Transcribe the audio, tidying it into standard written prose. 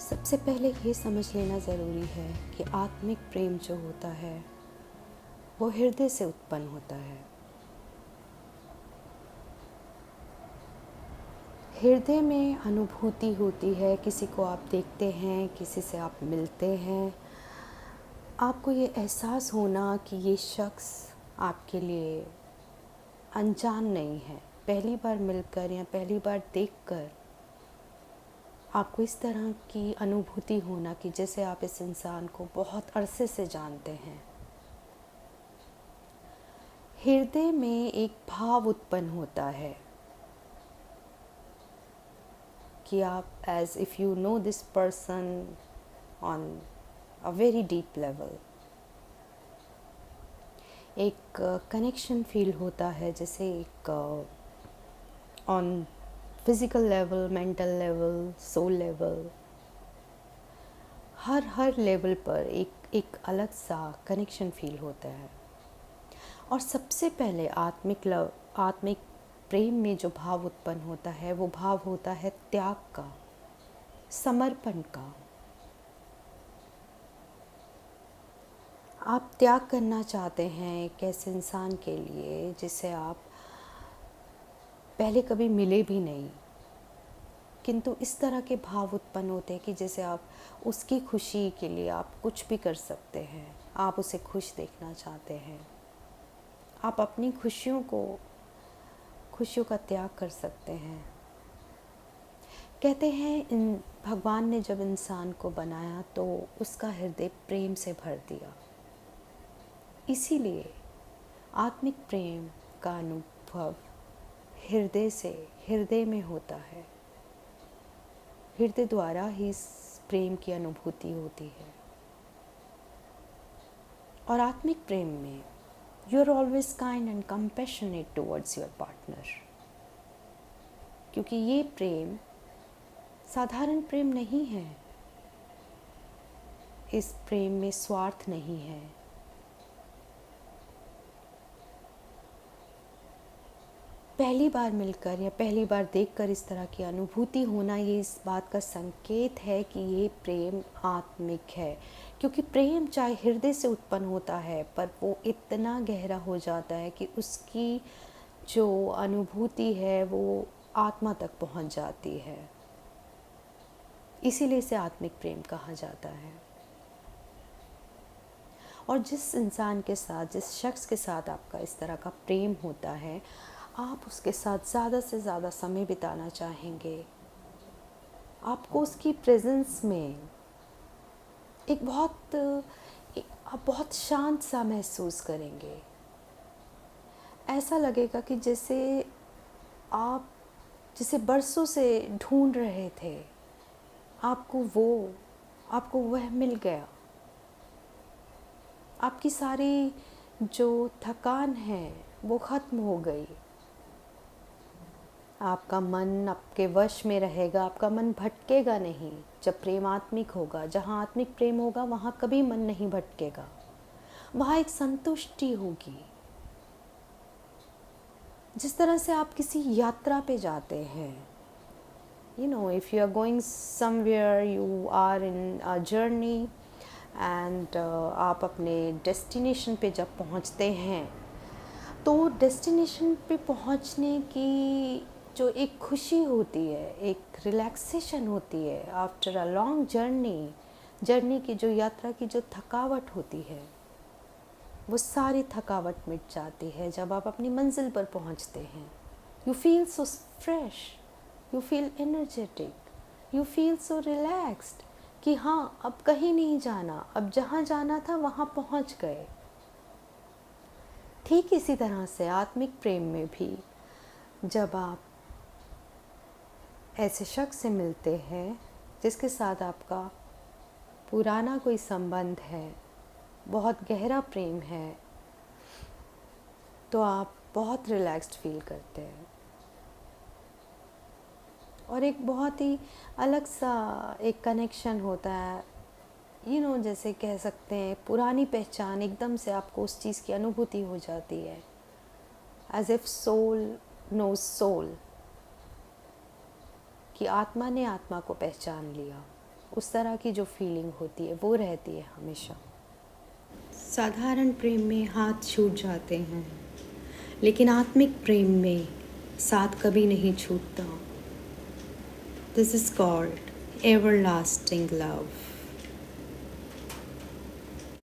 सबसे पहले ये समझ लेना ज़रूरी है कि आत्मिक प्रेम जो होता है वो हृदय से उत्पन्न होता है। हृदय में अनुभूति होती है, किसी को आप देखते हैं, किसी से आप मिलते हैं, आपको ये एहसास होना कि ये शख्स आपके लिए अनजान नहीं है। पहली बार मिलकर या पहली बार देखकर आपको इस तरह की अनुभूति होना कि जैसे आप इस इंसान को बहुत अरसे से जानते हैं। हृदय में एक भाव उत्पन्न होता है कि आप as if you know this person on a very deep level, एक कनेक्शन फील होता है, जैसे एक on physical level, mental level, soul level, हर लेवल पर एक अलग सा कनेक्शन फील होता है। और सबसे पहले आत्मिक प्रेम में जो भाव उत्पन्न होता है वो भाव होता है त्याग का, समर्पण का। आप त्याग करना चाहते हैं एक ऐसे इंसान के लिए जिससे आप पहले कभी मिले भी नहीं, किंतु इस तरह के भाव उत्पन्न होते हैं कि जैसे आप उसकी खुशी के लिए आप कुछ भी कर सकते हैं। आप उसे खुश देखना चाहते हैं, आप अपनी खुशियों का त्याग कर सकते हैं। कहते हैं भगवान ने जब इंसान को बनाया तो उसका हृदय प्रेम से भर दिया। इसीलिए आत्मिक प्रेम का अनुभव हृदय में होता है। हृदय द्वारा ही इस प्रेम की अनुभूति होती है। और आत्मिक प्रेम में you are always kind and compassionate towards your partner, क्योंकि ये प्रेम साधारण प्रेम नहीं है। इस प्रेम में स्वार्थ नहीं है। पहली बार मिलकर या पहली बार देखकर इस तरह की अनुभूति होना, ये इस बात का संकेत है कि ये प्रेम आत्मिक है। क्योंकि प्रेम चाहे हृदय से उत्पन्न होता है पर वो इतना गहरा हो जाता है कि उसकी जो अनुभूति है वो आत्मा तक पहुंच जाती है। इसीलिए इसे आत्मिक प्रेम कहा जाता है। और जिस इंसान के साथ, जिस शख्स के साथ आपका इस तरह का प्रेम होता है, आप उसके साथ ज़्यादा से ज़्यादा समय बिताना चाहेंगे। आपको उसकी प्रेजेंस में आप बहुत शांत सा महसूस करेंगे। ऐसा लगेगा कि जैसे आप जिसे बरसों से ढूंढ रहे थे, आपको वह मिल गया। आपकी सारी जो थकान है वो ख़त्म हो गई। आपका मन आपके वश में रहेगा, आपका मन भटकेगा नहीं। जब प्रेम आत्मिक होगा, जहाँ आत्मिक प्रेम होगा वहाँ कभी मन नहीं भटकेगा। वहाँ एक संतुष्टि होगी। जिस तरह से आप किसी यात्रा पे जाते हैं, if you are going somewhere, you are in a journey and आप अपने डेस्टिनेशन पे जब पहुँचते हैं तो डेस्टिनेशन पे पहुँचने की जो एक खुशी होती है, एक रिलैक्सेशन होती है आफ्टर अ लॉन्ग जर्नी की जो यात्रा की जो थकावट होती है, वो सारी थकावट मिट जाती है जब आप अपनी मंजिल पर पहुंचते हैं। You feel so fresh, you feel energetic, you feel so relaxed कि हाँ, अब कहीं नहीं जाना, अब जहाँ जाना था वहाँ पहुँच गए। ठीक इसी तरह से आत्मिक प्रेम में भी जब आप ऐसे शख्स से मिलते हैं जिसके साथ आपका पुराना कोई संबंध है, बहुत गहरा प्रेम है, तो आप बहुत रिलैक्स्ड फील करते हैं। और एक बहुत ही अलग सा एक कनेक्शन होता है, जैसे कह सकते हैं पुरानी पहचान, एकदम से आपको उस चीज़ की अनुभूति हो जाती है। As if soul knows soul, कि आत्मा ने आत्मा को पहचान लिया। उस तरह की जो फीलिंग होती है वो रहती है हमेशा। साधारण प्रेम में हाथ छूट जाते हैं, लेकिन आत्मिक प्रेम में साथ कभी नहीं छूटता। This is called everlasting love.